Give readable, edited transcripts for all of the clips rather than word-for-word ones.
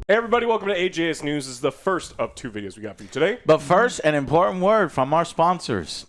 Hey everybody, welcome to AJS News. This is the first of 2 videos we got for you today. But first, an important word from our sponsors.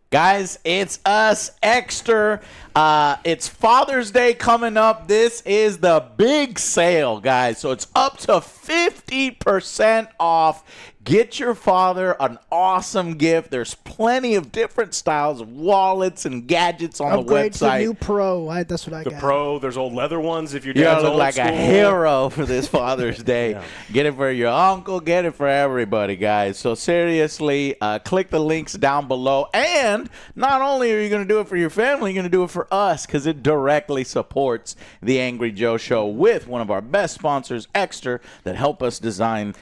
Guys, it's us, Extra. It's Father's Day coming up. This is the big sale, guys. So it's up to 50% off. Get your father an awesome gift. There's plenty of different styles of wallets and gadgets on the website. Upgrade to the new Pro. That's what I got. The Pro, there's old leather ones if your You dad's look old like school. a hero for this Father's Day. Yeah. Get it for your uncle. Get it for everybody, guys. So seriously, click the links down below. And not only are you going to do it for your family, you're going to do it for us because it directly supports the Angry Joe Show with one of our best sponsors, Extra, that help us design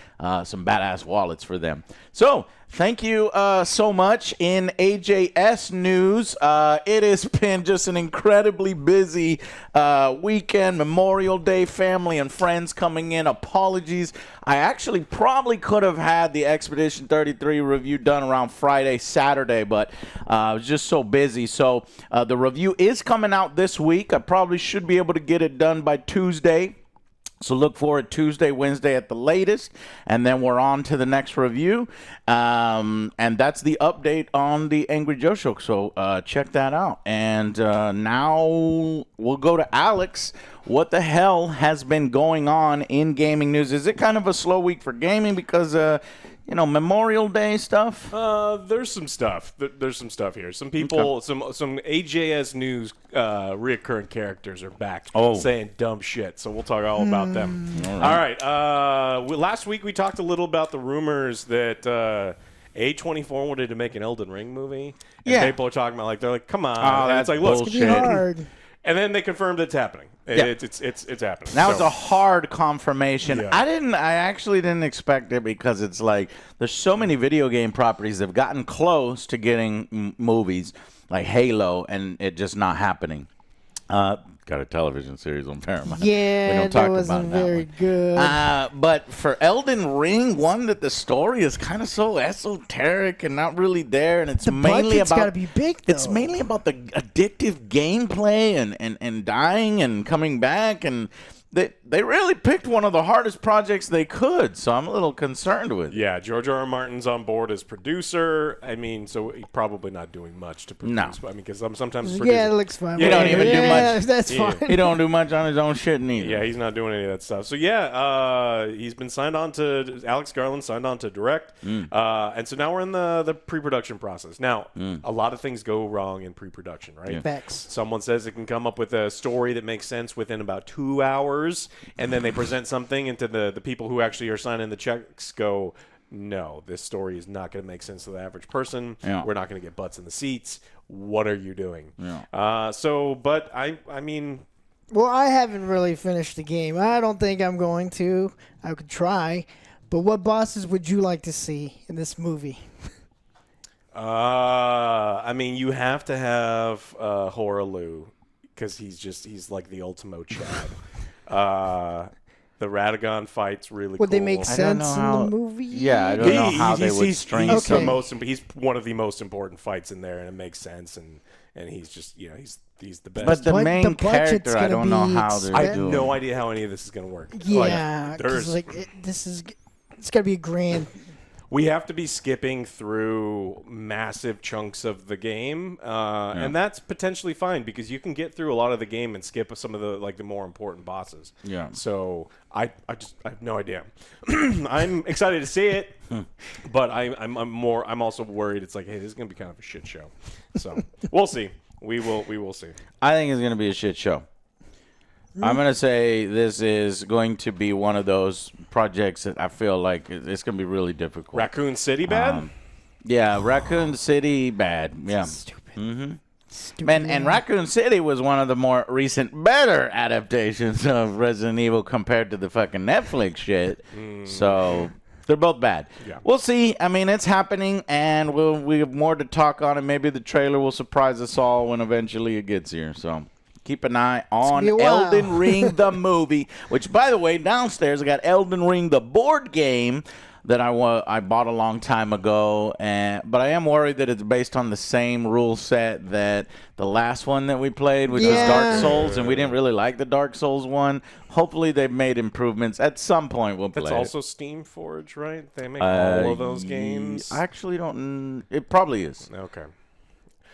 some badass wallets for them. So thank you so much. In AJS news, it has been just an incredibly busy weekend. Memorial Day, family and friends coming in. Apologies. I actually probably could have had the Expedition 33 review done around Friday, Saturday, but I was just so busy. So the review is coming out this week. I probably should be able to get it done by Tuesday. So look for it Tuesday, Wednesday at the latest, and then we're on to the next review. And that's the update on the Angry Joe Show. So check that out. And now we'll go to Alex. What the hell has been going on in gaming news? Is it kind of a slow week for gaming because Memorial Day stuff? There's some stuff. There's some stuff here. Some people, some AJS News reoccurring characters are back saying dumb shit. So we'll talk all about them. All right. Last week we talked a little about the rumors that A24 wanted to make an Elden Ring movie. And people are talking about they're like, come on. And it's like, look, It's gonna be hard. And then they confirmed it's happening. It's happening. Now it's a hard confirmation. Yeah. I actually didn't expect it because it's like there's so many video game properties that have gotten close to getting movies like Halo, and it just not happening. Got a television series on Paramount. Yeah, that wasn't very good. But for Elden Ring, one that the story is kind of so esoteric and not really there, and it's mainly about gotta be big, though. It's mainly about the addictive gameplay and dying and coming back, and they really picked one of the hardest projects they could, so I'm a little concerned with it. Yeah, George R. R. Martin's on board as producer. I mean, so he's probably not doing much to produce. No. I mean, because sometimes Yeah, it looks fine. He don't even do much. That's Yeah. fine. He don't do much on his own shit neither. Yeah, he's not doing any of that stuff. So he's been signed on to Alex Garland, signed on to direct, and so now we're in the pre-production process. Now, a lot of things go wrong in pre-production, right? Facts. Someone says it can come up with a story that makes sense within about 2 hours, and then they present something, and to the people who actually are signing the checks go, no, this story is not going to make sense to the average person. Yeah. We're not going to get butts in the seats. What are you doing? Yeah. But I mean, Well, I haven't really finished the game. I don't think I'm going to. I could try. But what bosses would you like to see in this movie? I mean, you have to have Horaloo because he's like the ultimo Chad. The Radagon fight's really Would cool. they make I don't sense know in the movie? Yeah, I don't know how they would string he's Okay. he's one of the most important fights in there, and it makes sense, and he's just he's the best. But the But main the budget's character, I gonna don't know be how they're I have doing. no idea how any of this is going to work. Yeah, there's because it's got to be a grand. we have to be skipping through massive chunks of the game, and that's potentially fine because you can get through a lot of the game and skip some of the more important bosses. Yeah. So I have no idea. I'm excited to see it, but I'm also worried. It's like, hey, this is gonna be kind of a shit show. So we'll see. We will see. I think it's going to be a shit show. I'm going to say this is going to be one of those projects that I feel like it's going to be really difficult. Raccoon City bad? Yeah, Raccoon City bad. Yeah. Stupid. And Raccoon City was one of the more recent, better adaptations of Resident Evil compared to the fucking Netflix shit. So they're both bad. Yeah. We'll see. I mean, it's happening, and we have more to talk on, and maybe the trailer will surprise us all when eventually it gets here. So keep an eye on be a while. Elden Ring the movie, which, by the way, downstairs I got Elden Ring the board game. that I bought a long time ago, but I am worried that it's based on the same rule set that the last one that we played, which was Dark Souls, and we didn't really like the Dark Souls one. Hopefully they've made improvements. At some point we'll play. That's also Steam Forge, right? They make all of those games. I actually don't. It probably is. Okay.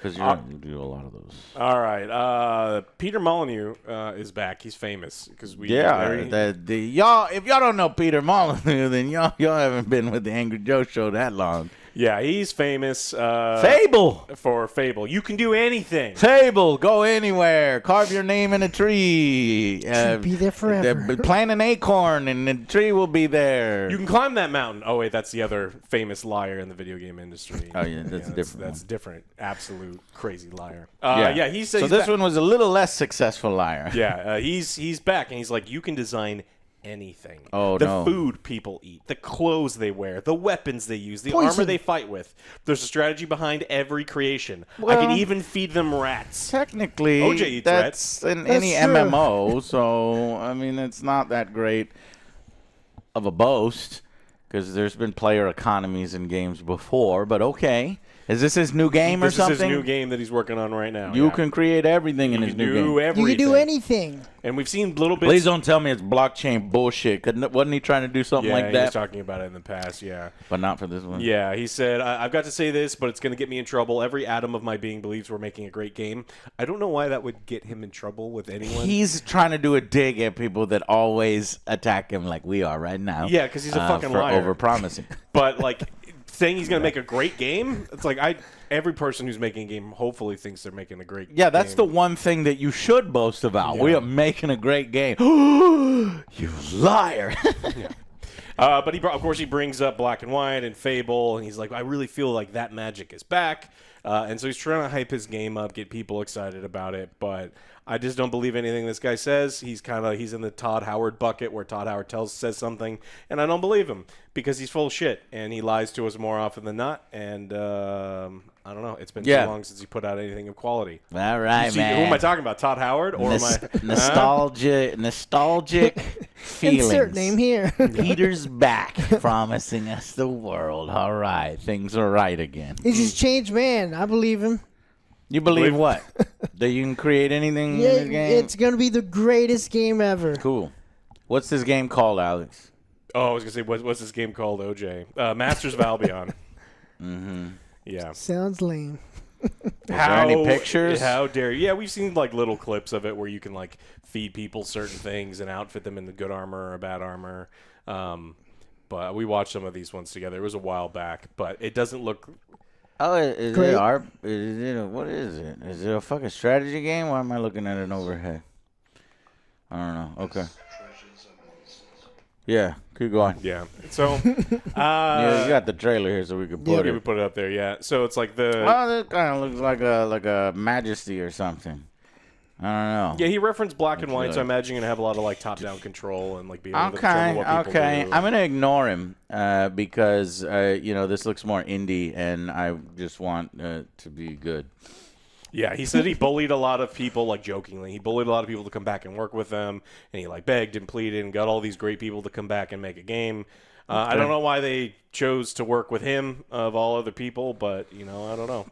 Because you do a lot of those. All right. Peter Molyneux is back. He's famous because we. Yeah. Y'all, if y'all don't know Peter Molyneux, then y'all haven't been with the Angry Joe show that long. Yeah, he's famous. Fable. For Fable. You can do anything. Fable. Go anywhere. Carve your name in a tree. Be there forever. Plant an acorn and the tree will be there. You can climb that mountain. Oh, wait, that's the other famous liar in the video game industry. Oh, yeah, that's a different That's different. Absolute crazy liar. Yeah, he says so this one was a little less successful liar. Yeah, he's back, and he's like, you can design anything. Oh, the food people eat, the clothes they wear, the weapons they use, the Poison. armor they fight with. There's a strategy behind every creation. I can even feed them rats. Technically, OJ eats that's rats. in any true. MMO, so, I mean, it's not that great of a boast, because there's been player economies in games before, but okay. Is this his new game or something? This is his new game that he's working on right now. You can create everything in his new game. You can do anything. And we've seen little bits. Please don't tell me it's blockchain bullshit. Wasn't he trying to do something like he that? was talking about it in the past, yeah. But not for this one. Yeah, he said, I've got to say this, but it's going to get me in trouble. Every atom of my being believes we're making a great game. I don't know why that would get him in trouble with anyone. He's trying to do a dig at people that always attack him like we are right now. Yeah, because he's a fucking for liar. Over-promising. But, like, saying he's going to make a great game, it's like, every person who's making a game hopefully thinks they're making a great game. Yeah, that's the one thing that you should boast about. Yeah. We are making a great game. You liar. Yeah. But of course he brings up Black and White and Fable, and he's like, I really feel like that magic is back. And so he's trying to hype his game up, get people excited about it. But I just don't believe anything this guy says. He's in the Todd Howard bucket where Todd Howard says something, and I don't believe him because he's full of shit and he lies to us more often than not. And I don't know. It's been too long since he put out anything of quality. All right, man. Who am I talking about? Todd Howard or nostalgic feelings. Insert name here. Peter's back, promising us the world. All right, things are right again. He's just changed man. I believe him. You believe what? That you can create anything in the game? It's going to be the greatest game ever. Cool. What's this game called, Alex? Oh, I was going to say, what's this game called, OJ? Masters of Albion. Mm-hmm. Yeah. Sounds lame. Is there any pictures? How dare you? Yeah, we've seen like little clips of it where you can like feed people certain things and outfit them in the good armor or bad armor. But we watched some of these ones together. It was a while back, but it doesn't look... Oh, is it what is it? Is it a fucking strategy game? Why am I looking at it overhead? I don't know. Okay. Yeah, keep going. Yeah. So, yeah, you got the trailer here, so we can put it. We put it up there. Yeah. So it's like the. Oh, that kind of looks like a Majesty or something. I don't know. Yeah, he referenced Black and White, so I imagine you're gonna have a lot of like top-down control and like being able to determine what people do. I'm gonna ignore him because this looks more indie, and I just want to be good. Yeah, he said he bullied a lot of people, like jokingly. He bullied a lot of people to come back and work with them, and he like begged and pleaded and got all these great people to come back and make a game. I don't know why they chose to work with him of all other people, but I don't know.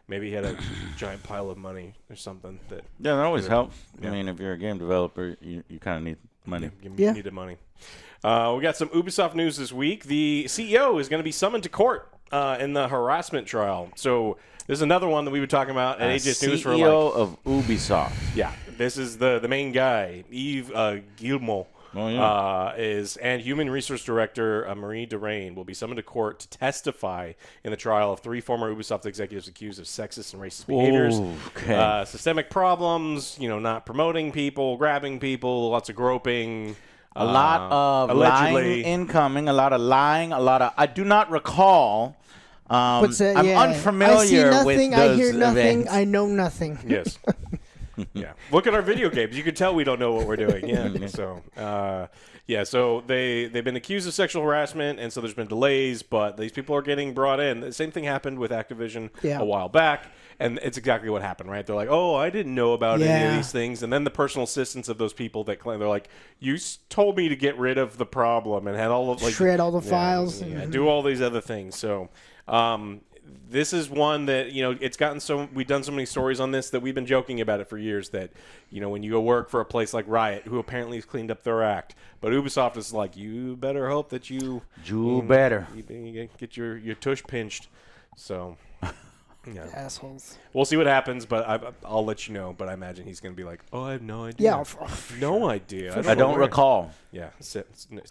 Maybe he had a giant pile of money or something. That always helps. Yeah. I mean, if you're a game developer, you kind of need money. You needed money. We got some Ubisoft news this week. The CEO is going to be summoned to court in the harassment trial. So this is another one that we were talking about at AJS News for CEO of Ubisoft. Yeah, this is the main guy, Yves Guillemot. Oh, yeah. And Human Resource Director Marie Derain will be summoned to court to testify in the trial of 3 former Ubisoft executives accused of sexist and racist behaviors, systemic problems, not promoting people, grabbing people, lots of groping. A lot of allegedly. lying incoming, a lot of lying, I do not recall. I'm unfamiliar I see nothing, with those I hear nothing, events. I know nothing. Yes. Yeah. Look at our video games. You can tell we don't know what we're doing. Yeah. So they've been accused of sexual harassment, and so there's been delays, but these people are getting brought in. The same thing happened with Activision a while back, and it's exactly what happened, right? They're like, oh, I didn't know about any of these things. And then the personal assistants of those people that claim, they're like, you told me to get rid of the problem and had all of shred all the files. Do all these other things. So this is one that, it's gotten we've done so many stories on this that we've been joking about it for years that, when you go work for a place like Riot, who apparently has cleaned up their act, but Ubisoft is like, you better hope that you better get your tush pinched. So, yeah. Assholes. We'll see what happens, but I'll let you know. But I imagine he's going to be like, oh, I have no idea. Yeah, no idea. I don't recall. Yeah,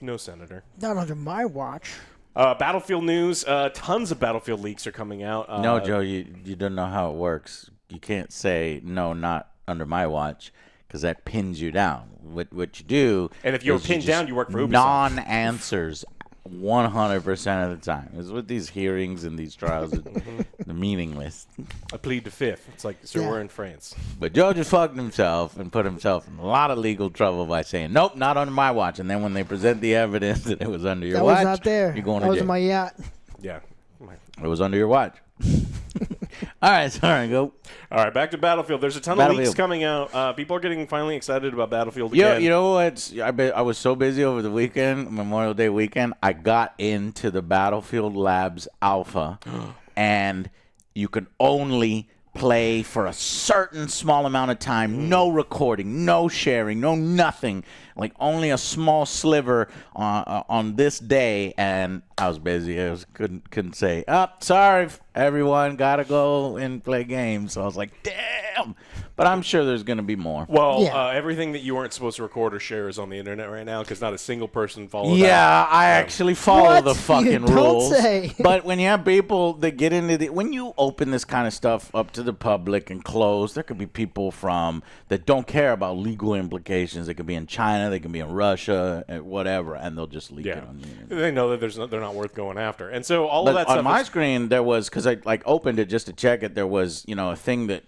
no senator. Not under my watch. Battlefield news. Tons of Battlefield leaks are coming out. No, Joe, you don't know how it works. You can't say, no, not under my watch, because that pins you down. What you do, and if you're pinned down, you work for Ubisoft. Non-answers 100% of the time. It's with these hearings and these trials, they're meaningless. I plead the fifth. It's like, sir, we're in France. But Joe just fucked himself and put himself in a lot of legal trouble by saying, nope, not under my watch. And then when they present the evidence that it was under your watch, was not there. You're going to jail. That was in my yacht. Yeah. It was under your watch. All right, sorry, go. All right, back to Battlefield. There's a ton of leaks coming out. People are getting finally excited about Battlefield Yeah, again. you know what? I was so busy over the weekend, Memorial Day weekend, I got into the Battlefield Labs Alpha, and you can only play for a certain small amount of time. No recording, no sharing, no nothing. Like only a small sliver on this day, and I was busy. I couldn't say, sorry, everyone, gotta go and play games. So I was like, damn. But I'm sure there's going to be more. Well, everything that you weren't supposed to record or share is on the internet right now because not a single person followed that. Yeah, I actually follow the fucking rules. Don't say. But when you have people that get into when you open this kind of stuff up to the public and close, there could be people that don't care about legal implications. They could be in China, they can be in Russia, whatever, and they'll just leak it on the internet. They know that they're not worth going after. And so all of that stuff on my screen, there was, because I opened it just to check it, there was, a thing that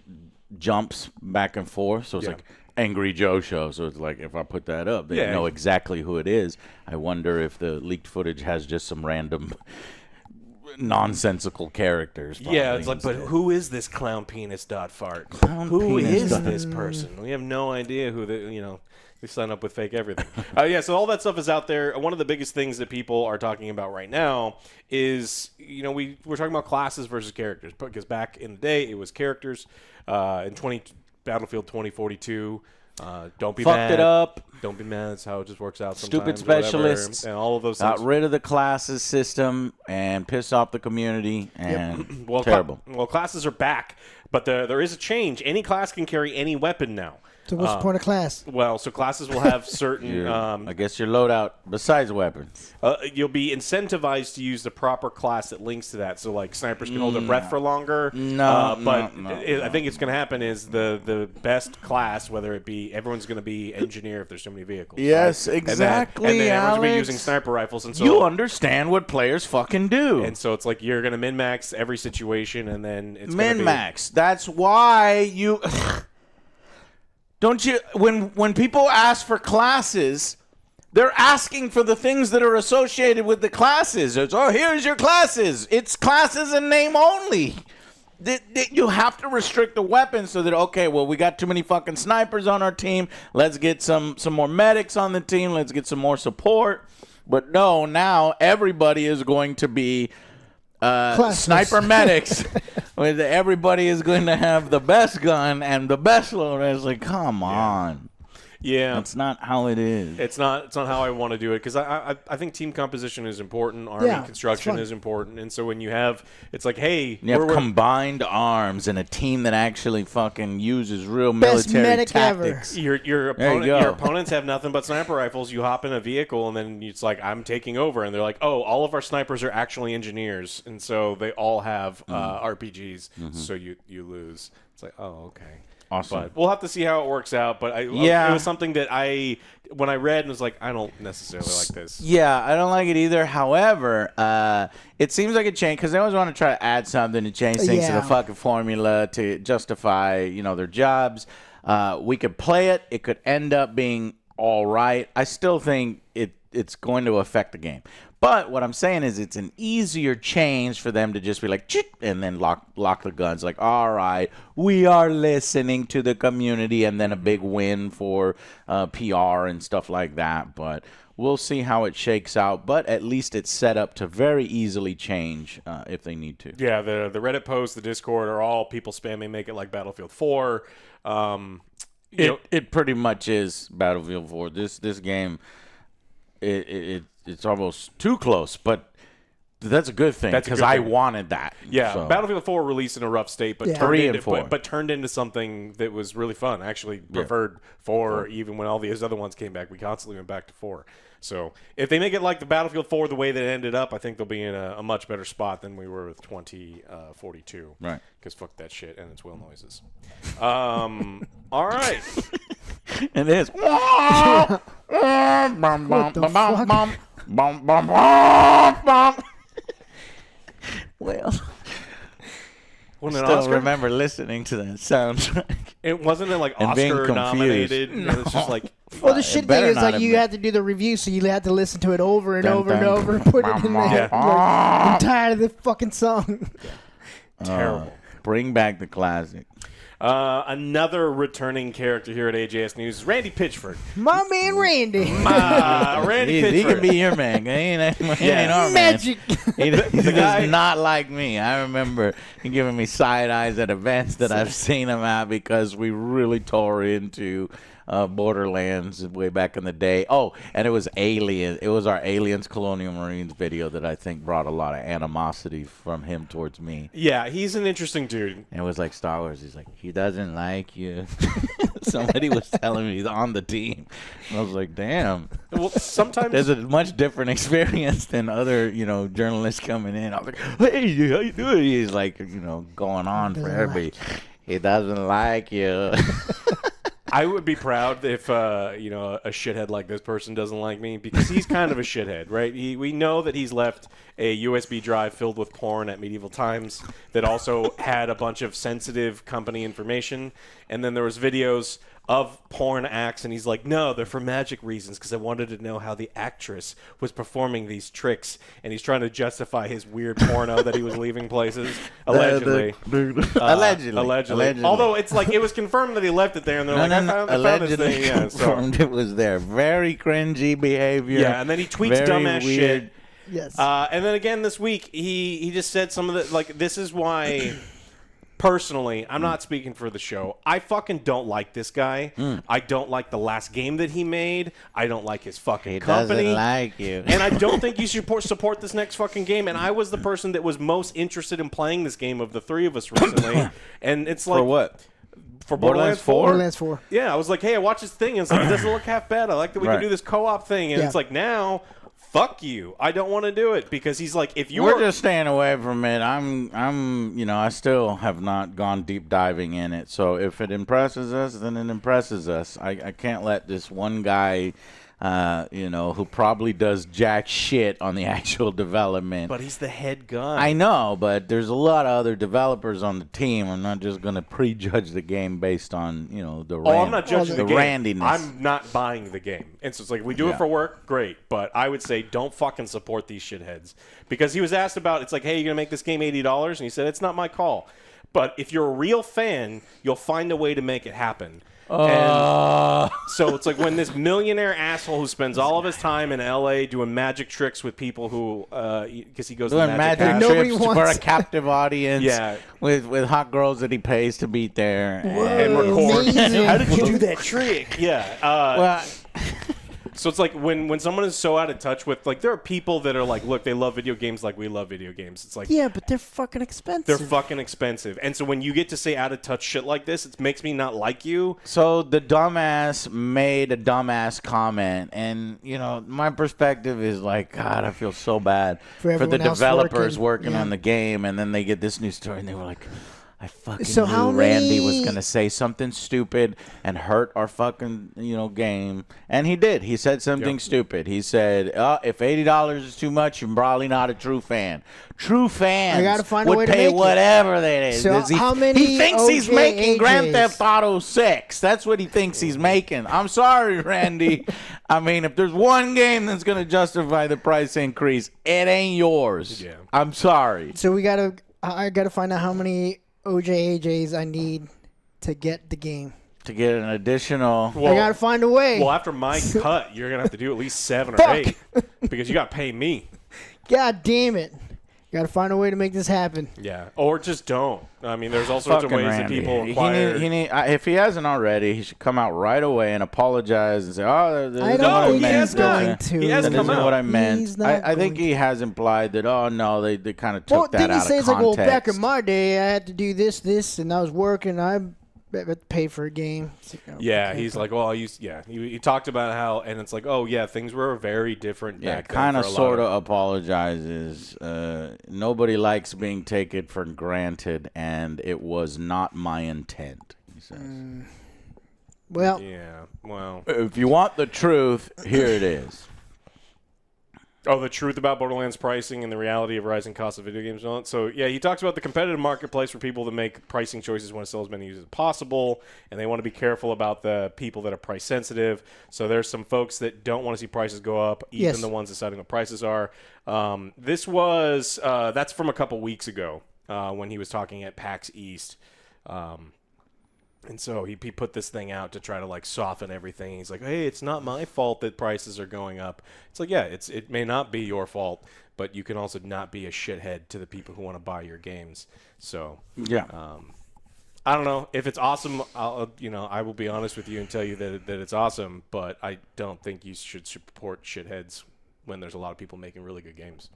jumps back and forth, so it's like Angry Joe show. So it's like if I put that up, they know exactly who it is. I wonder if the leaked footage has just some random nonsensical characters. Yeah, it's like, but who is this clown penis dot fart? Who is this person? We have no idea who they sign up with fake everything. So all that stuff is out there. One of the biggest things that people are talking about right now is, we're talking about classes versus characters, because back in the day it was characters. In Battlefield 2042, don't be mad. Fucked it up. Don't be mad. That's how it just works out sometimes. Stupid specialists. And all of those things. Got rid of the classes system and pissed off the community. And terrible. Classes are back, but there is a change. Any class can carry any weapon now. So what's the point of class? Well, so classes will have certain... I guess your loadout, besides weapons. You'll be incentivized to use the proper class that links to that. So, like, snipers can hold their breath for longer. I think it's going to happen is the best class, whether it be... Everyone's going to be engineer if there's so many vehicles. Yes, right? exactly, and then everyone's going to be Alex. using sniper rifles. And so you understand what players fucking do. And so it's like you're going to min-max every situation, and then it's min-max. That's why you... Don't you, when people ask for classes, they're asking for the things that are associated with the classes. It's, here's your classes. It's classes in name only. You have to restrict the weapons so that, we got too many fucking snipers on our team. Let's get some more medics on the team. Let's get some more support. But no, now everybody is going to be sniper medics. Everybody is going to have the best gun and the best loader. It's like, come on. Yeah, that's not how it is. It's not how I want to do it, because I think team composition is important. Army construction is important, and so when you have, it's like, hey, you have combined arms and a team that actually fucking uses real military tactics. Your opponents have nothing but sniper rifles. You hop in a vehicle, and then it's like, I'm taking over, and they're like, all of our snipers are actually engineers, and so they all have RPGs. So you lose. It's like, okay. Awesome. But we'll have to see how it works out. But it was something that when I read, and was like, I don't necessarily like this. Yeah, I don't like it either. However, it seems like a change because they always want to try to add something to change things to the fucking formula to justify, their jobs. We could play it. It could end up being all right. I still think it's going to affect the game. But what I'm saying is it's an easier change for them to just be like, and then lock the guns. Like, all right, we are listening to the community, and then a big win for PR and stuff like that. But we'll see how it shakes out. But at least it's set up to very easily change if they need to. Yeah, the Reddit posts, the Discord are all people spamming, make it like Battlefield 4. It pretty much is Battlefield 4. This game, it's almost too close, but that's a good thing because I wanted that. Yeah, so. Battlefield 4 released in a rough state, but turned into something that was really fun. I actually preferred 4 even when all these other ones came back. We constantly went back to 4. So if they make it like the Battlefield 4 the way that it ended up, I think they'll be in a much better spot than we were with 2042. Right. Because fuck that shit and its wheel noises. All right. It is. Well, I still remember listening to that soundtrack. It wasn't like Oscar nominated. No. It's just like. Well, the shit thing is like you had to do the review, so you had to listen to it over and over and over and put it in there. Yeah. Like, I'm tired of this fucking song. Terrible. Bring back the classic. Another returning character here at AJS News is Randy Pitchford. My man Randy. Randy Pitchford. He can be your man. He ain't our Magic. Man. He does not like me. I remember him giving me side eyes at events that I've seen him at because we really tore into Borderlands way back in the day. Oh, and it was Alien. It was our Aliens Colonial Marines video that I think brought a lot of animosity from him towards me. Yeah, he's an interesting dude. And it was like Star Wars. He's like, he doesn't like you. Somebody was telling me he's on the team. And I was like, damn. Well, sometimes there's a much different experience than other, journalists coming in. I was like, hey, how you doing? He's like, going on for everybody. He doesn't like you. I would be proud if, a shithead like this person doesn't like me because he's kind of a shithead, right? We know that he's left a USB drive filled with porn at medieval times that also had a bunch of sensitive company information. And then there was videos of porn acts, and he's like, no, they're for magic reasons because I wanted to know how the actress was performing these tricks. And he's trying to justify his weird porno that he was leaving places, allegedly. Allegedly. Although it's like it was confirmed that he left it there, and they're I found this thing. Yeah, so. It was there. Very cringy behavior. Yeah, and then he tweets dumbass weird shit. Yes. And then again this week, he just said some of the, this is why... Personally, I'm not speaking for the show. I fucking don't like this guy. I don't like the last game that he made. I don't like his fucking company. He doesn't like you. And I don't think you should support this next fucking game. And I was the person that was most interested in playing this game of the three of us recently. And it's like... For what? For Borderlands 4? Borderlands 4. Yeah, I was like, hey, I watched this thing. And it's like, it doesn't look half bad. I like that we can do this co-op thing. And it's like, now... Fuck you. I don't want to do it because he's like, if you're... We're just staying away from it. I still have not gone deep diving in it. So if it impresses us, then it impresses us. I can't let this one guy, who probably does jack shit on the actual development. But he's the head guy. I know, but there's a lot of other developers on the team. I'm not just going to prejudge the game based on, I'm not judging the game. Randiness. I'm not buying the game. And so it's like, we do it for work, great. But I would say don't fucking support these shitheads. Because he was asked about, it's like, hey, you're going to make this game $80? And he said, it's not my call. But if you're a real fan, you'll find a way to make it happen. And so it's like when this millionaire asshole who spends all of his time in L.A. doing magic tricks with people who, because he goes doing to magic tricks for a captive audience, yeah, with hot girls that he pays to be there and record. How did you do that trick? Yeah. So it's like when someone is so out of touch with, like, there are people that are like, look, they love video games like we love video games. It's like, yeah, but they're fucking expensive. They're fucking expensive. And so when you get to say out of touch shit like this, it makes me not like you. So the dumbass made a dumbass comment, and my perspective is like, God, I feel so bad for the developers working on the game, and then they get this new story, and they were like, I fucking So how knew Randy many- was going to say something stupid and hurt our fucking, game. And he did. He said something stupid. He said, if $80 is too much, you're probably not a true fan. True fans I gotta find a would way to pay make it. whatever that is. So how many he thinks he's OJ making Grand AJs? Theft Auto 6. That's what he thinks he's making. I'm sorry, Randy. I mean, if there's one game that's going to justify the price increase, it ain't yours. Yeah. I'm sorry. So I gotta find out how many OJAJs I need to get the game. To get an additional... I gotta find a way. Well, after my cut, you're gonna have to do at least 7 or Fuck. 8 because you got to pay me. God damn it! Gotta find a way to make this happen. Yeah, or just don't. I mean, there's all sorts of Fucking ways Randy. that people acquire. If he hasn't already, he should come out right away and apologize and say, "Oh, this I isn't don't what I think meant. he's going to. He hasn't That come isn't out. what I meant." He's not I think going he has implied that. Oh no, they kind of took Well, that didn't he out say of it's like, well, context. back in my day, I had to do this, and I was working. I had to pay for a game. It's like, oh, Yeah, okay, he's fine. like, well, he talked about how, and it's like, oh yeah, things were very different Yeah, back then. kind of for a lot sort of apologizes. Nobody likes being taken for granted, and it was not my intent. He says. Well, Yeah, well, If you want the truth, here it is. oh, the truth about Borderlands pricing and the reality of rising costs of video games and all that. So, yeah, he talks about the competitive marketplace for people that make pricing choices want to sell as many users as possible, and they want to be careful about the people that are price sensitive. So there's some folks that don't want to see prices go up, even Yes. the ones deciding what prices are. This was that's from a couple weeks ago when he was talking at PAX East. And so he put this thing out to try to like soften everything. He's like, "Hey, it's not my fault that prices are going up." It's like, yeah, it may not be your fault, but you can also not be a shithead to the people who want to buy your games. So Yeah. I don't know if it's awesome. I will be honest with you and tell you that it's awesome, but I don't think you should support shitheads when there's a lot of people making really good games.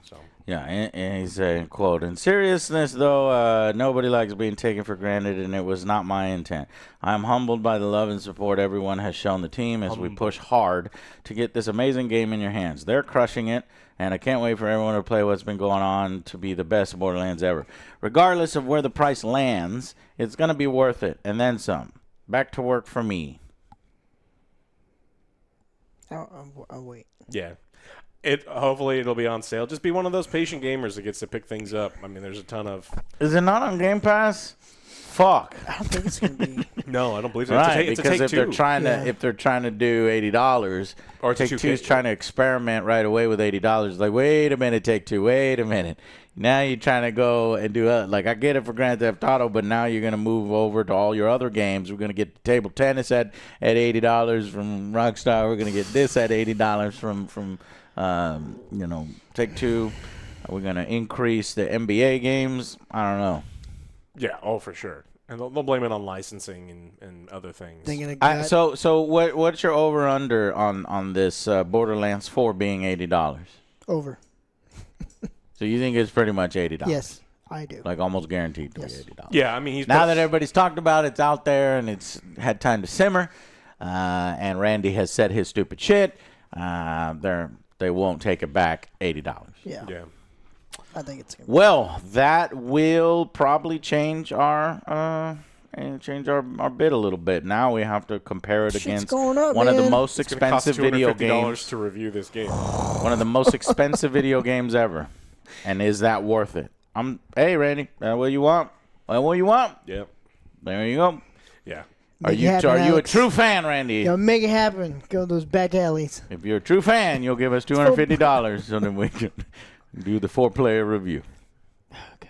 So Yeah, and he's saying, quote, "In seriousness, though, nobody likes being taken for granted, and it was not my intent. I am humbled by the love and support everyone has shown the team as we push hard to get this amazing game in your hands. They're crushing it, and I can't wait for everyone to play what's been going on to be the best Borderlands ever. Regardless of where the price lands, it's going to be worth it, and then some. Back to work for me." I'll wait. yeah. Hopefully it'll be on sale. Just be one of those patient gamers that gets to pick things up. I mean, there's a ton of. Is it not on Game Pass? Fuck. I don't think it's gonna be. No, I don't believe so. Right, it's a because take if they're two. trying to do $80, Or it's a Take 2K. Two's trying to experiment right away with $80. Like, wait a minute, Take Two, wait a minute. Now you're trying to go and do like I get it for Grand Theft Auto, but now you're gonna move over to all your other games. We're gonna get table tennis at $80 from Rockstar. We're gonna get this at $80 from Take Two. We're gonna increase the NBA games. I don't know. Yeah, oh, for sure. And they'll blame it on licensing and other things. Thinking of God. So what's your over under on this Borderlands 4 being $80? Over. So you think it's pretty much $80? Yes, I do. Like almost guaranteed to Yes. be $80. Yeah, I mean, he's Now that everybody's talked about it, it's out there and it's had time to simmer, and Randy has said his stupid shit, they won't take it back $80. Yeah, Yeah. I think it's gonna. Well, that will probably change our bid a little bit. Now we have to compare it Shit's against going up, one of the man. most It's gonna cost expensive video $250 games. to review this game. One of the most expensive video games ever. And is that worth it? Hey, Randy, what you want? What you want? Yep. There you go. Yeah. Are Make it you happen, a Alex. true fan, Randy? Yo, make it happen. Go to those back alleys. If you're a true fan, you'll give us $250 so that we can do the 4-player review. Oh God.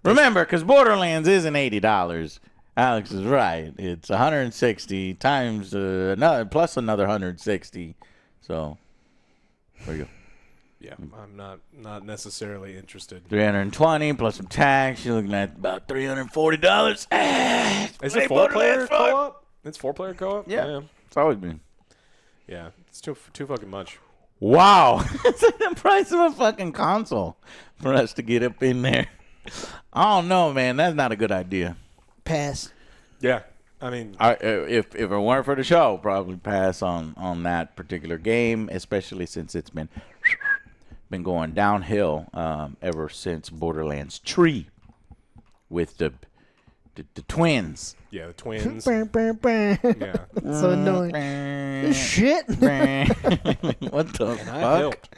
Remember, because Borderlands isn't $80. Alex is right. It's 160 times another plus another 160. So there you go. Yeah, I'm not necessarily interested. 320 plus some tax. You're looking at about $340. Is it 4-player co-op? It's 4-player co-op? Yeah. It's always been. Yeah, it's too fucking much. Wow. It's like the price of a fucking console for us to get up in there. I don't know, man. That's not a good idea. Pass. Yeah, I mean, If it weren't for the show, probably pass on that particular game, especially since it's been going downhill ever since Borderlands 3. with the twins. Yeah, the twins. Yeah. So annoying. Shit. What the fuck?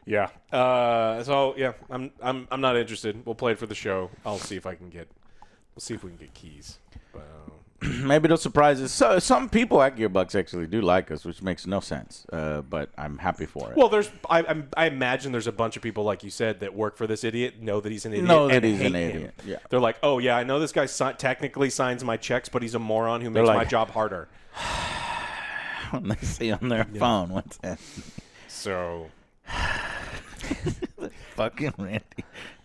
Yeah. So yeah, I'm not interested. We'll play it for the show. I'll see if I can get. We'll see if we can get keys. But, maybe it'll surprise us. So some people at Gearbox actually do like us, which makes no sense. But I'm happy for it. Well, I imagine there's a bunch of people, like you said, that work for this idiot, know that he's an idiot, Know that and he's hate an him. idiot. Yeah. They're like, oh yeah, I know this guy technically signs my checks, but he's a moron who makes my job harder. When they see on their phone, what's that? So. Fucking Randy.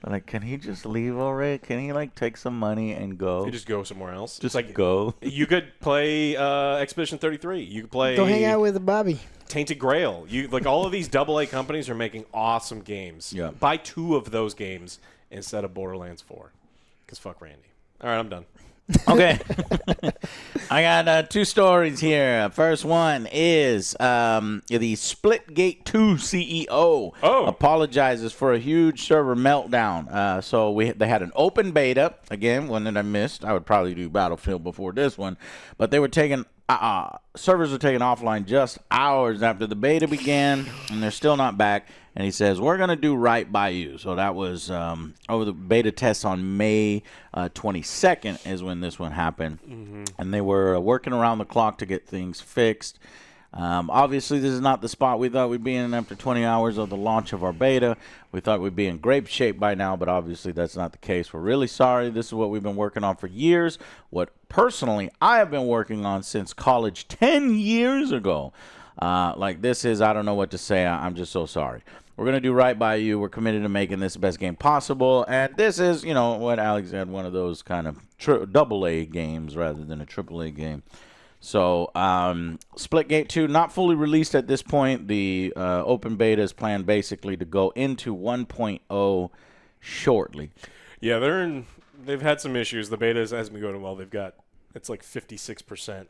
Like, can he just leave already? Can he, like, take some money and go? You just go somewhere else. Just like, go. You could play Expedition 33. You could play... Go hang out with Bobby. Tainted Grail. Like, all of these AA companies are making awesome games. Yeah. Buy 2 of those games instead of Borderlands 4. Because fuck Randy. All right, I'm done. Okay. I got 2 stories here. First one is the Splitgate 2 CEO apologizes for a huge server meltdown. So they had an open beta. Again, one that I missed. I would probably do Battlefield before this one. But they were taking... servers were taken offline just hours after the beta began, and they're still not back. And he says, we're going to do right by you. So that was over the beta test on May 22nd is when this one happened. Mm-hmm. And they were working around the clock to get things fixed. Obviously, this is not the spot we thought we'd be in after 20 hours of the launch of our beta. We thought we'd be in great shape by now, but obviously that's not the case. We're really sorry. This is what we've been working on for years. What personally I have been working on since college 10 years ago. Like this is, I don't know what to say. I'm just so sorry. We're going to do right by you. We're committed to making this the best game possible. And this is, you know, what Alex said, one of those kind of AA games rather than a AAA game. So, Splitgate 2, not fully released at this point. The open beta is planned basically to go into 1.0 shortly. Yeah, they've had some issues. The beta hasn't been going well. It's like 56%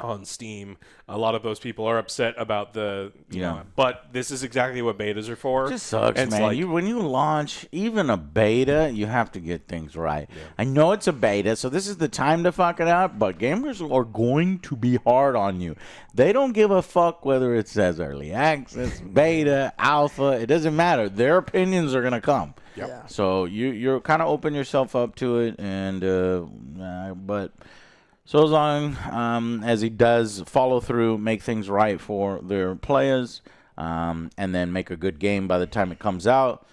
on Steam. A lot of those people are upset about you know, but this is exactly what betas are for. It just sucks, man. Like, when you launch even a beta, you have to get things right. Yeah. I know it's a beta, so this is the time to fuck it up, but gamers are going to be hard on you. They don't give a fuck whether it says early access, beta, alpha. It doesn't matter. Their opinions are going to come. Yep. Yeah. So you're kind of open yourself up to it, and but... So as long as he does follow through, make things right for their players, and then make a good game by the time it comes out.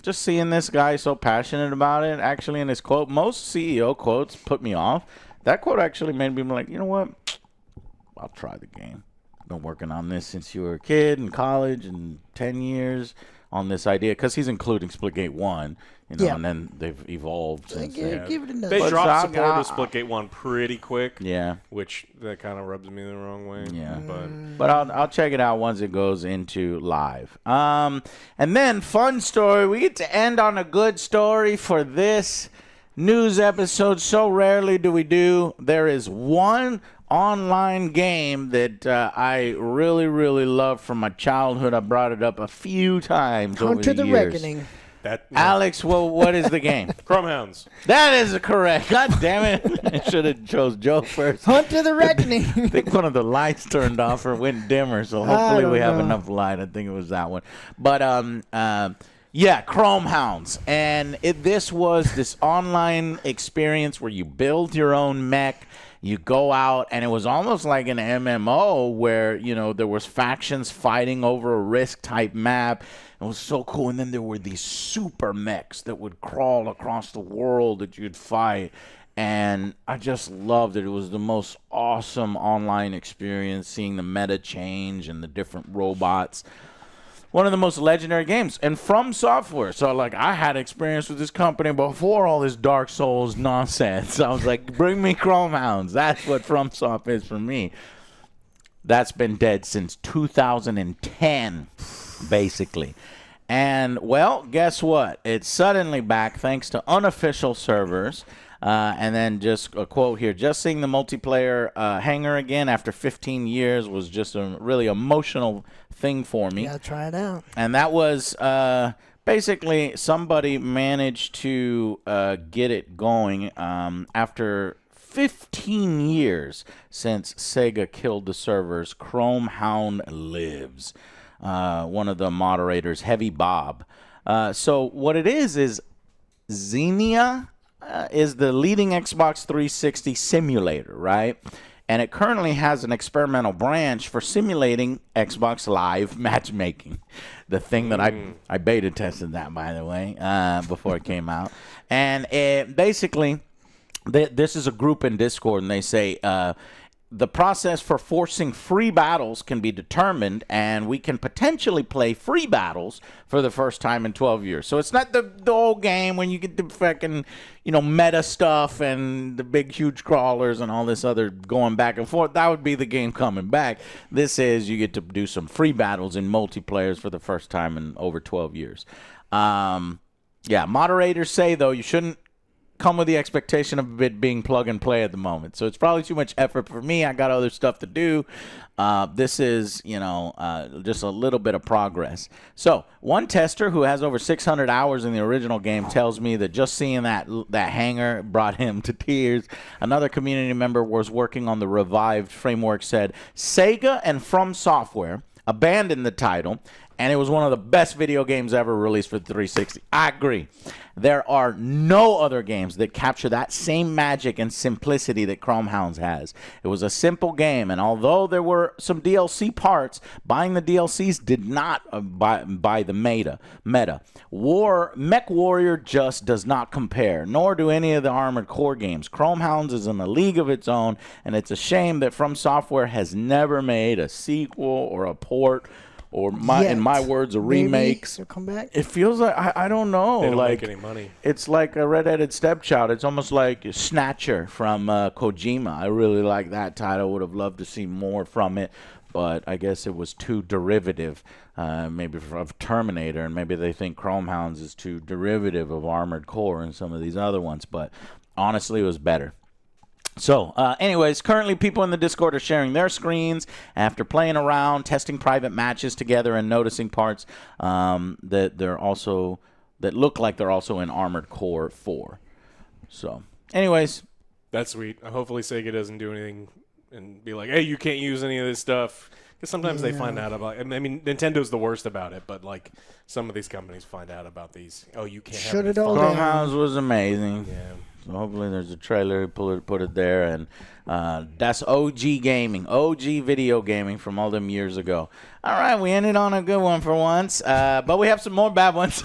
Just seeing this guy so passionate about it, actually in his quote, most CEO quotes put me off. That quote actually made me like, you know what? I'll try the game. Been working on this since you were a kid in college and 10 years on this idea, because he's including Splitgate 1. You know, and then they've evolved since then. Give it another. They dropped support of Splitgate 1 pretty quick. Yeah. Which that kind of rubs me the wrong way. Yeah. But I'll check it out once it goes into live. And then, fun story. We get to end on a good story for this news episode. So rarely do we do. There is one online game that I really, really love from my childhood. I brought it up a few times over the years. Hunter the Reckoning. Alex, well, what is the game? CHROMEHOUNDS. That is correct. God damn it. I should have chose Joe first. Hunter the Reckoning. I think one of the lights turned off or went dimmer, so hopefully we have enough light. I think it was that one. But, yeah, CHROMEHOUNDS. And this was this online experience where you build your own mech. You go out, and it was almost like an MMO where, you know, there was factions fighting over a Risk-type map. It was so cool. And then there were these super mechs that would crawl across the world that you'd fight. And I just loved it. It was the most awesome online experience, seeing the meta change and the different robots. One of the most legendary games. And From Software. So, like, I had experience with this company before all this Dark Souls nonsense. I was like, bring me CHROMEHOUNDS. That's what FromSoft is for me. That's been dead since 2010, basically. And, well, guess what? It's suddenly back thanks to unofficial servers. And then just a quote here. Just seeing the multiplayer hangar again after 15 years was just a really emotional thing for me. Gotta try it out. And that was basically, somebody managed to get it going after 15 years since Sega killed the servers. CHROMEHOUND lives. One of the moderators, Heavy Bob. So what it is Xenia is the leading Xbox 360 simulator, right? And it currently has an experimental branch for simulating Xbox Live matchmaking. The thing that I beta tested that, by the way, before it came out. And basically, this is a group in Discord, and they say the process for forcing free battles can be determined, and we can potentially play free battles for the first time in 12 years. So it's not the old game when you get the fucking, meta stuff and the big, huge crawlers and all this other going back and forth. That would be the game coming back. This is you get to do some free battles in multiplayers for the first time in over 12 years. Yeah, moderators say, though, you shouldn't come with the expectation of it being plug and play at the moment. So it's probably too much effort for me. I got other stuff to do. This is, just a little bit of progress. So one tester who has over 600 hours in the original game tells me that just seeing that hangar brought him to tears. Another community member was working on the revived framework said, Sega and From Software abandoned the title, and it was one of the best video games ever released for the 360. I agree. There are no other games that capture that same magic and simplicity that CHROMEHOUNDS has. It was a simple game, and although there were some DLC parts, buying the DLCs did not buy the meta. Mech Warrior just does not compare, nor do any of the Armored Core games. CHROMEHOUNDS is in a league of its own, and it's a shame that From Software has never made a sequel or a port or in my words, a remake. Come back. It feels like I don't know. They don't make any money. It's like a red-headed stepchild. It's almost like Snatcher from Kojima. I really like that title. Would have loved to see more from it, but I guess it was too derivative, maybe of Terminator, and maybe they think CHROMEHOUNDS is too derivative of Armored Core and some of these other ones. But honestly, it was better. So, anyways, currently people in the Discord are sharing their screens after playing around, testing private matches together, and noticing parts that look like they're also in Armored Core 4. So, anyways, that's sweet. Hopefully, Sega doesn't do anything and be like, "Hey, you can't use any of this stuff." Because sometimes they find out about. I mean, Nintendo's the worst about it, but like some of these companies find out about these. Oh, you can't. Shut it all down. CHROMEHOUNDS was amazing. Yeah. So hopefully there's a trailer, put it there, and that's OG gaming, OG video gaming from all them years ago. All right, we ended on a good one for once, but we have some more bad ones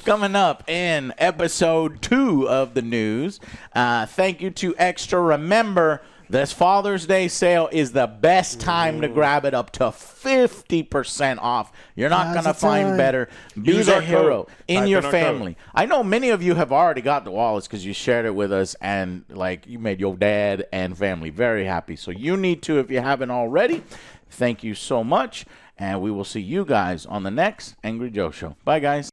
coming up in episode 2 of the news. Thank you to Extra. Remember, this Father's Day sale is the best time to grab it, up to 50% off. You're not going to find better. Be the hero in your family. I know many of you have already got the wallets because you shared it with us, and like you made your dad and family very happy. So you need to if you haven't already. Thank you so much, and we will see you guys on the next Angry Joe Show. Bye, guys.